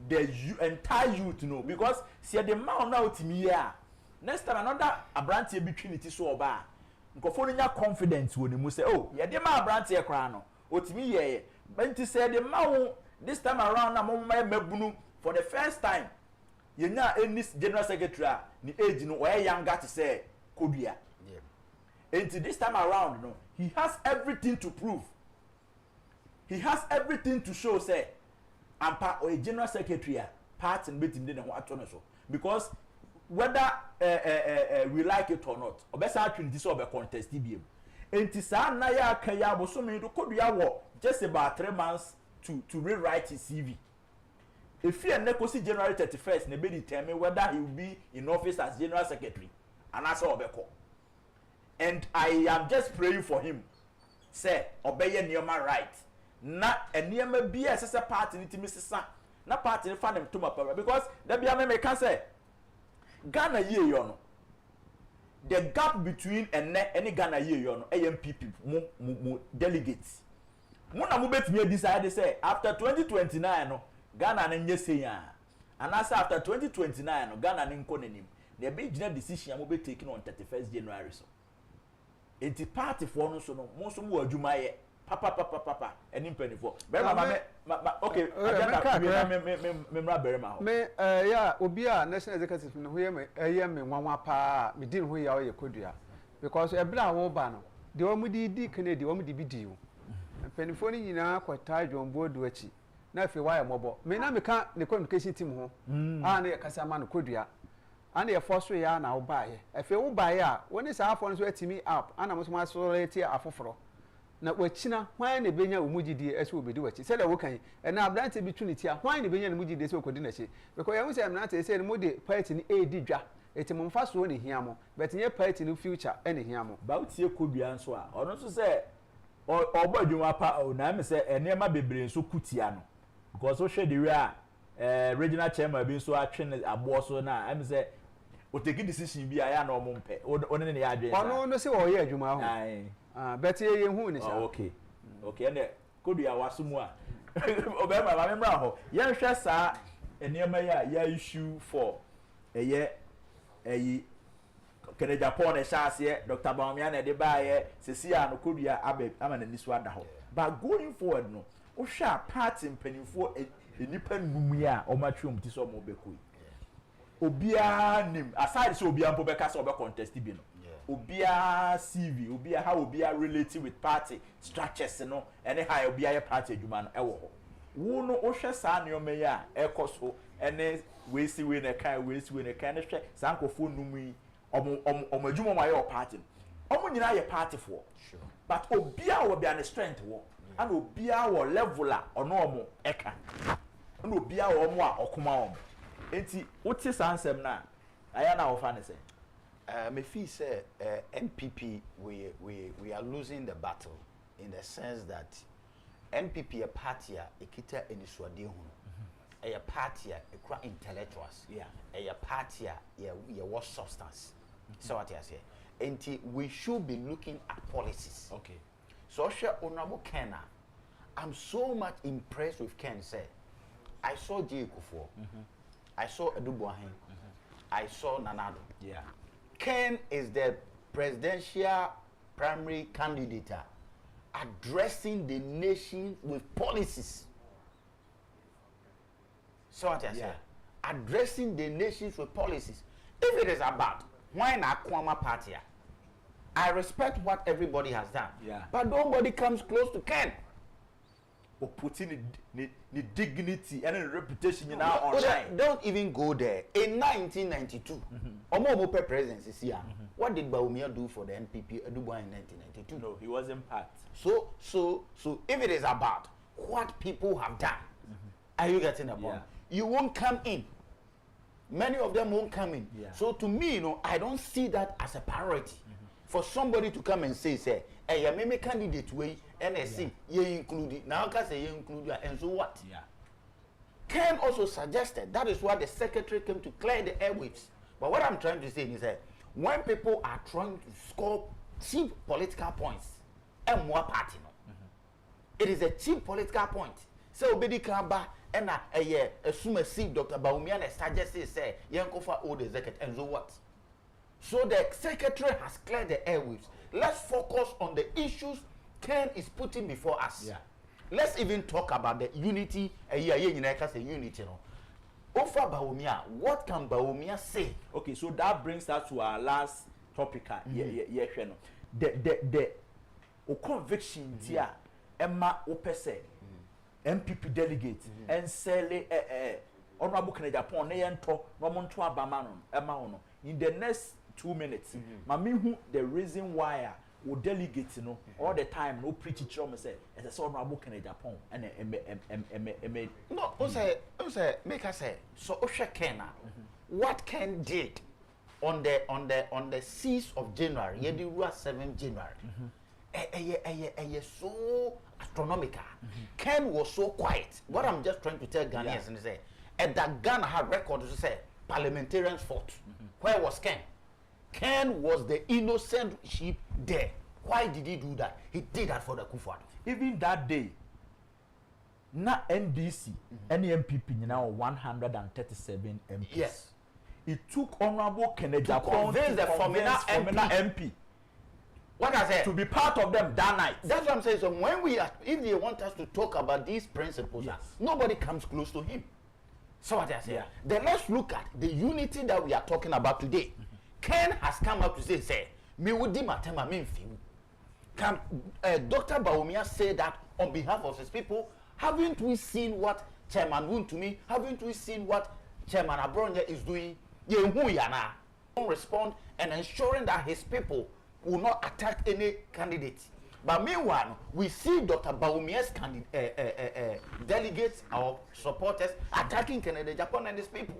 the entire youth no because sɛ de ma ɔna otimi yɛ a. Next time another abrante bi twinity so oba nkofo no nya confidence woni mu say oh ye de ma abrante ekra no otimi ye benti say de ma wo this time around na mo mabunu for the first time ye nya any general secretary ni age no o younger to say kodua enti this time around no he has everything to prove, he has everything to show say ampa o general secretary part and meeting dey na ho ato no so because whether we like it or not obesa atwinti so obe contest biem enti sa na ya kan ya bosomi do kodua wo just about 3 months to rewrite his CV if he negotiate January 31st na be determine whether he will be in office as general secretary and as obeko and I am just praying for him say obeye nioma right na eniema bi esese party ni timi sesa na party ni fa dem to mapa because there be am me can say Ghana ye yo no the gap between any Ghana ye yo no AMPP mo delegates mo na mo betimi decide say after 2029 no Ghana na nye say ya and after 2029 no Ghana na nko nanim na be gina decision mo be taking on 31st January so enti party for no so no mo so mo adwuma ye papa any penny for berema okay agenda me berema ho me ya obi a national executive no hoye me nwanwa pa me din ho ya o ye kodua because ebra wo ba no de wo mu di Kennedy wo mu di bidi wo penny for ni nyina kwata dwombo do achi na fe wa ya mobo me na me ka ne communication team ho a na ye kasa ma no kodua ana ye force ya na wo ba ye efe wo ba ye a woni sa afo no so atimi up ana mo so ma so reti afoforo na wachina hwan na benya omugidie ese obedi wachi se da wo kan na abrante bi tuniti a hwan na benya na omugidie ese okodi na chi because ya say abrante ese no de party ni edi dwa eti mo mfa so ne hia mo but nye party ni future ene hia mo ba utie kodua nso a ono so se obo adwuma pa o na me se enema bebre nso kutia no because so hwe de we a regional chairman bi nso atwe abo so na am say o take decision bi aya na o mo mpe one ne ya adwen ono no se wo ye adwuma ho but ye hu ni sa okay and kodua wasumu a obema ma memra ho ye hwe sa enema ya issue for eye Ken Agyapong na shaase Dr. Bawumia na de baaye sesia no kodua ama na niso ada ho but going forward no o hwa party mpanimfo enipa numu ya o matwom ti so mo bekoi obia nim aside so obia mpo beka so obe contest bi no obia CV obia how obia relate with party structures no any how obia ye party adwuma no ewo ho wo no o hwe sa ne o me ya ekoso ene we si we na kan ne hwe sankofo numu yi omadwuma ma ye o party omo nyina ye party for sure but obia wo bia ne strength wo and obia wo level a ono omo eka and obia wo omo a okoma omo enti wote sansem na aya na wo fa ne se me feel say NPP we are losing the battle in the sense that NPP a party a ekita enisuade hu a party a ekra intellectuals a party a ye what substance so what I say enti we should be looking at policies. Okay, so share honorable Ken, I'm so much impressed with Ken. Say I saw J. Akufo, I saw Edubuahin, I saw Nanado. Ken is the presidential primary candidate addressing the nation with policies. So what I say, addressing the nations with policies. If it is about why not Kwama party, I respect what everybody has done. Yeah. But nobody comes close to Ken. Or putting the dignity and the reputation in our online. Don't even go there. In 1992, Omo presidency here. What did Bawumia do for the NPP Aduba in 1992? No, he wasn't part. So if it is about what people have done, are you getting the point? Yeah. You won't come in. Many of them won't come in. Yeah. So to me, I don't see that as a priority. For somebody to come and say, hey, I may candidate way NSC, you include it. Now I say you include it, and so what? Yeah. Ken also suggested that is why the secretary came to clear the airwaves. But what I'm trying to say is that when people are trying to score cheap political points, and more party, it is a cheap political point. So Obedi Kamba and assume a seat Dr. Bawumia suggested say Yankofa old executive, and so what? So the secretary has cleared the airwaves. Let's focus on the issues Ken is putting before us. Yeah. Let's even talk about the unity. Unity. Ofa Bawumia, what can Bawumia say? Okay, so that brings us to our last topic. The conviction here, Emma Opese, MPP delegate, and Sele Honorable Ken Agyapong, Neyento, Romonto Abamanon, Emma Ono. In the next 2 minutes, Mami, the reason why we delegate, all the time, no preaching, say, as a Honorable Ken Agyapong, and no, make us say, so Osha Kena, what Ken did on the 6th of January, 7th January, so astronomical. Ken was so quiet. What I'm just trying to tell Ghanaians is say, and that Ghana had records to say parliamentarians fought. Where was Ken? Ken was the innocent sheep there. Why did he do that? He did that for the akufo-addo. Even that day, na NDC, any MPP now 137 MPs. Yes. It took Honorable Ken Agyapong to convince the Formina MP. What I said, to be part of them that night. That's what I'm saying. So when if they want us to talk about these principles, nobody comes close to him. So what I say, then let's look at the unity that we are talking about today. Ken has come up to say, me would matema me can Dr. Bawumia say that on behalf of his people? Haven't we seen what Chairman Woon to me? Haven't we seen what Chairman Abronye is doing? Respond and ensuring that his people will not attack any candidate. But meanwhile, we see Dr. Bawumia's delegates, our supporters, attacking Ken Agyapong and his people.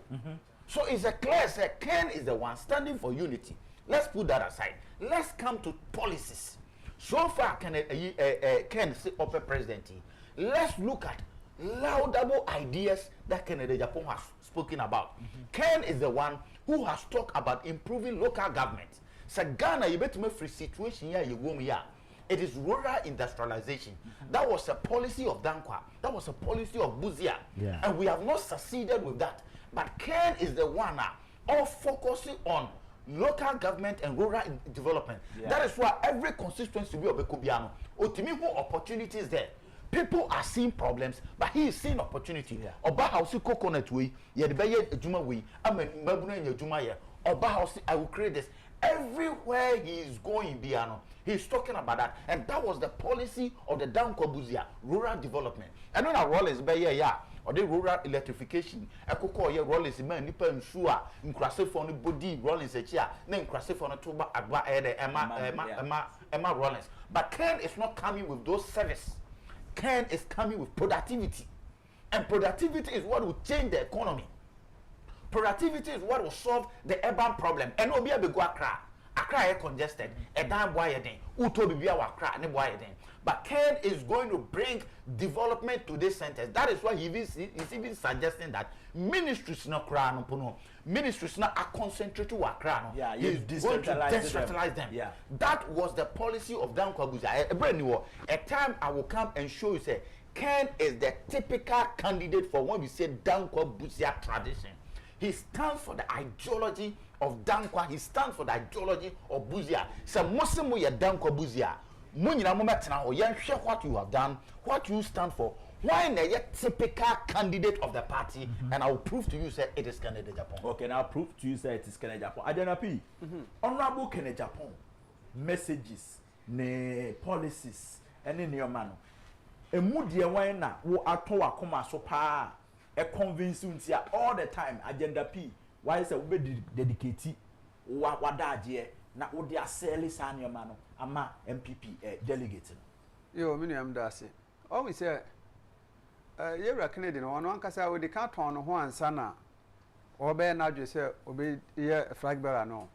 So it's a clear say Ken is the one standing for unity. Let's put that aside. Let's come to policies. So far, Ken is upper president. Let's look at laudable ideas that Ken Agyapong has spoken about. Ken is the one who has talked about improving local government. So Ghana, you better make free situation here, you won't here. It is rural industrialization. That was a policy of Dankwa. That was a policy of Buzia. And we have not succeeded with that. But Ken is the one all focusing on local government and rural development. That is why every constituency will be Kubiano. Ultimately, opportunities there. People are seeing problems, but he is seeing opportunity. Oba house coconut way, yet juma way. I mean, Mabuna juma ye. Oba house, I will create this. Everywhere he is going, Biano, he's talking about that. And that was the policy of the Dankwa rural development. And when our role is by or the rural electrification, I could call your role is man, Nipa and Sua, in Crasifon body, Rollins a chair, then Crasifon Tuba, Emma Rollins. But Ken is not coming with those services. Ken is coming with productivity. And productivity is what will change the economy. Productivity is what will solve the urban problem. And no be a big Accra. Accra is congested. A damn boy then. Uto be our Accra and boy then. But Ken is going to bring development to this centers. That is why is even suggesting that ministries not crown no ministries not are concentrated to Accra. Yeah, he's going to decentralize them. Yeah. That was the policy of Dankwa Buzia. A brand new a time I will come and show you say Ken is the typical candidate for when we say Dankwa Buzia tradition. He stands for the ideology of Dankwa. He stands for the ideology of Buzia. So Muslim ya Dankwa Buzia. What you have done, what you stand for. Why not a typical candidate of the party? And I will prove to you say it is Ken Agyapong. Okay, now prove to you say it is Ken Agyapong. Adena P. Honorable Ken Agyapong. messages ne policies ene ne yoma no emu de wan na wo ato akoma so pa e convince untia all the time agenda p why say we be dedicate wadaje na wo de aseli sa ne yoma no ama MPP delegate no yo me am da se o we say yewra Kennedy no ono ankasa we de ka ton no ho ansa na obe na dwe say obe ye flag bearer no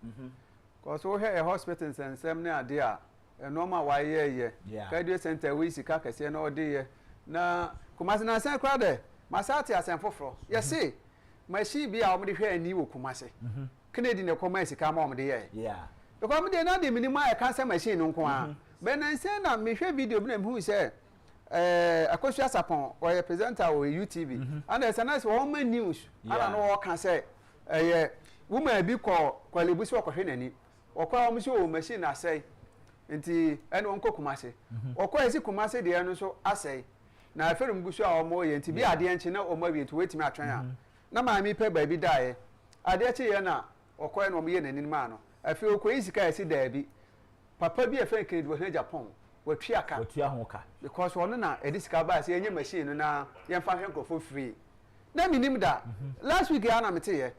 cause we here a hospital and sem na ade a normal why ye cardio center we sika kese na ode ye na Kumasi na sen kra de masate asen foforo ye see machi bi a omde hwe ani wo Kumasi Kennedy ne koma sika ma omde ye because me de na de minimum e cancer machine no nko a be na sen na me hwe video bi na hu say Akosua Sapon or a presenter or UTV and there's a nice woman news and no can say woman be call Kwalibusi or Kohenani or call Monsieur machine I say nti anyone ko Kumasi or call Kumasi the ano so I say na fere mgusu a omo ye nti bi ade enchi na omo bi nti wait me atwan na ma mi pe baby die ade che ye na okọ na omo ye nanin ma no afi okọ isika esi da bi papa bi efe Ken Agyapong watwi aka hoka because one na edisika ba se enye machine no na ye fa hwenko for free na minim da last week ya na mete ye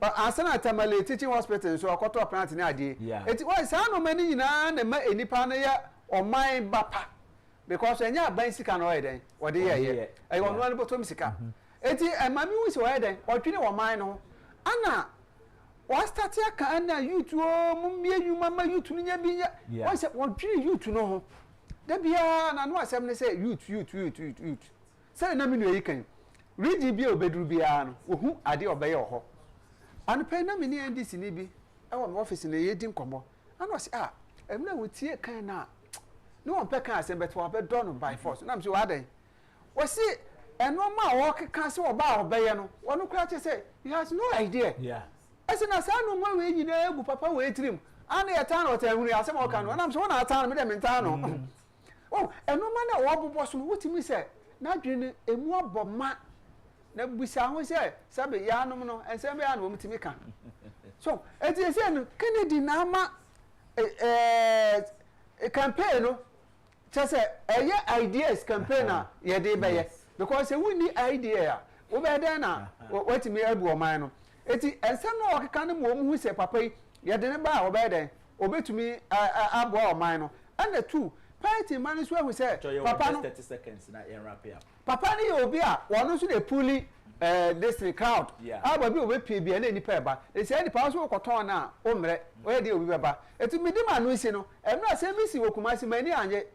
but asana tamale teaching hospital so akoto plant na ade eti why sa no mani nyina na ma enipa na ya oman bapa because enya ban sika no eden wode ye e won no botom sika eti mami wi se eden otwini oman no ana wa start ya ka na youth o mumie yuma ma youth no nya bi ya wa se won twini youth no ho da bia na no asem ne say youth say na mi no yi kan rigi bi obeduru bia no ohu ade obeye ho an pe na mi ni ndc ni bi e wo me office na ye di nkomo an o se emna wotie kan na no on pe kan asem beto abe do no by force na me se wa den wo se eno ma wo keka se oba obeye no wono kura che say he has no idea esina sa no ma we nyina egu papa we trim an ye tan o tan hunu asem o kan no na me se wona tan me de me tan no oh eno ma na wo bobo so wotimi se na dwene emu aboma na busa ho se sabe ya no no ensem ya no mutimi kan so eti se no Kennedy na ma campaign no chese ideas campaign na ye dey be ye because we need idea wo be dey na watimi abu oman no eti ensem no okeka no mo hu se papa ye dey ne ba wo be dey obetumi abo oman no and the two party man is where we say papa no 30 seconds na yen wrap up papa ni obi a wono so dey puli this crowd aba bi obi pie bia na nipa eba e say nipa so koton na o mre o ye dey obi beba etu midima no isi no emra say misi wo Kumasi mani anye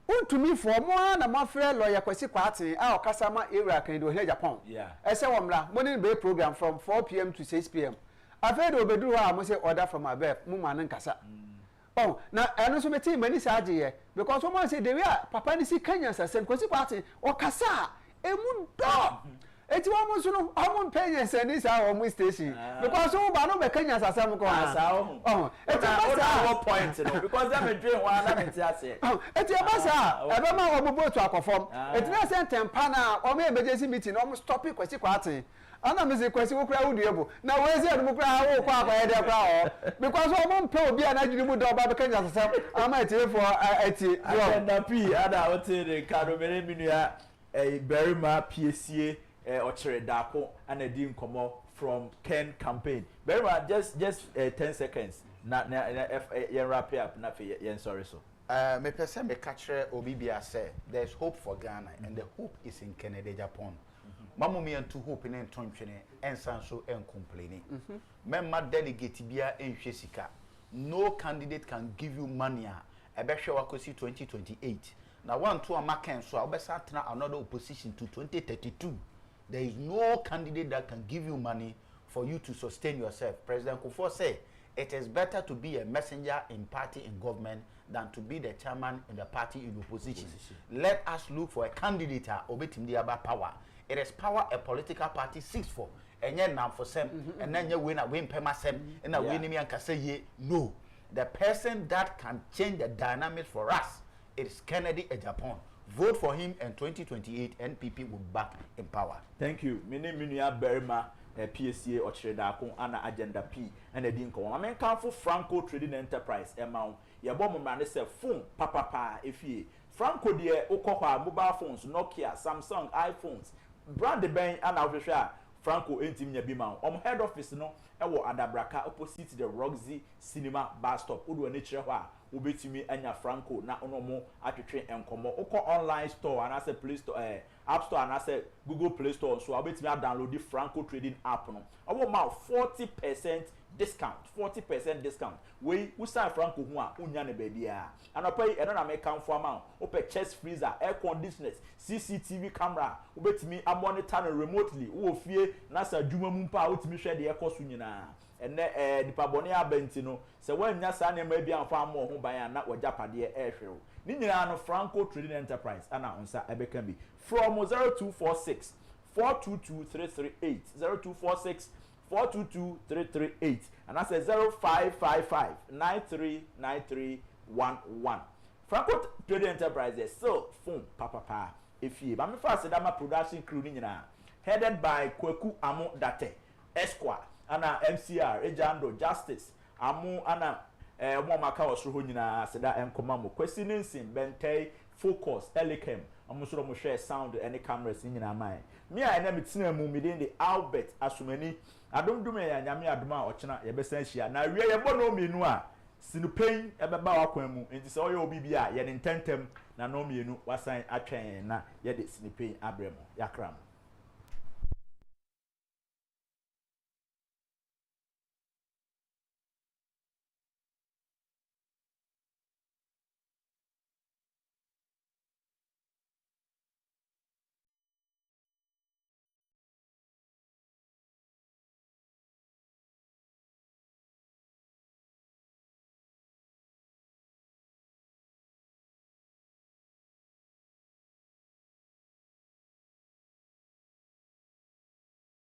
untumi fo mo na mafre lawyer Kwesi Kwati a okasa ma area Ken Agyapong e say wo mra morning be program from 4 p.m. to 6 p.m. after do obeduru ha mo say order from above mu ma no nkasa oh na eno so meti mani sa agiye because someone say the way papa ni si Kenya sasem Kwesi Kwati okasa emu do eti wo mo so no amon penya se ni sa wo mu station because wo ba no be Kenya sasem ko asa oh eti ba sa point no because them dream one na meti ase eti ba sa e be ma wo bobo to akofom eti na se tempa na o me emergency meeting o mo stop Kwesi Kwati ana me say Kwesi wo kura wo duebo na we say no kura wo kwa akwa de kura o because wo mo mpe obi ana dwiri mu do ba be Kenya sasem ama eti for eti agenda p ada o te de kado mere minua berima PSA ochere dako and a dim komo from Ken campaign. Very much just 10 seconds. Na wrap up na fe sorry so. Me person me catcher Obibia say there's hope for Ghana and the hope is in Ken Agyapong. Mamu me and to hope in entonchene ensan so en complaining. Memma delegate bia enhwe sika. No candidate can give you money a be hwe wakosi 2028. Now one to a maken so obesa tena another opposition to 2032. There is no candidate that can give you money for you to sustain yourself. President Kufuor said it is better to be a messenger in party in government than to be the chairman in the party in opposition. Let us look for a candidate obetimdi about power. It is power a political party seeks for. And yet now for some and then you win pema sem and a win me and can say ye no. The person that can change the dynamics for us is Kencity Media. Vote for him in 2028 NPP will back in power. Thank you. My name is Berima PSA or Chredakon ana agenda P and a dinko. I mean for Franco Trading Enterprise amount ya bomb man say phone papa if ye Franco dear Okoha mobile phones Nokia Samsung iPhones brand the bank and our Franco Intimia Bima head office no ewo Adabraka opposite the Roxy Cinema bus stop udu nature wa ubetimi anya Franco na onomo atwetwe enkomo oko online store and as a Play Store App Store and as a Google Play Store so ubetimi download the Franco Trading app no owo ma 40% discount 40% discount we sign Franco ho a unya ne ba bia anopai eno na make am for amount ope chest freezer air conditioners CCTV camera ubetimi monitor no remotely wo fie na sa dwuma mu pa utimi hwe de ekoso nyina ene dipabone abenti no se wanya sa ne ma bia amfa am ho ban na wajapade ehwe ni nyina no Franco Trading Enterprise ana onsa ebeka bi from 0246 422338 0246 422338 and I say 0555 939311. Franco Trading Enterprises so phone papa if you but me first say that my production crew ni nyina headed by Kweku Amo Date Esquire ana MCR Ejando Justice Amo ana mo maka osro ho nyina say that enkoma mo questioning sim bentay focus elikem amusoro mo share sound any cameras nyina mai me a na metina mu me the Albert Asumani adomdume ya nyame adoma a ochena ye besan hia na wie ye bono mienu a sinupen ebeba wakwan mu enti se oye obi bia ye ne ntentem na no mienu wasan atwen na ye de sinupen abremo yakram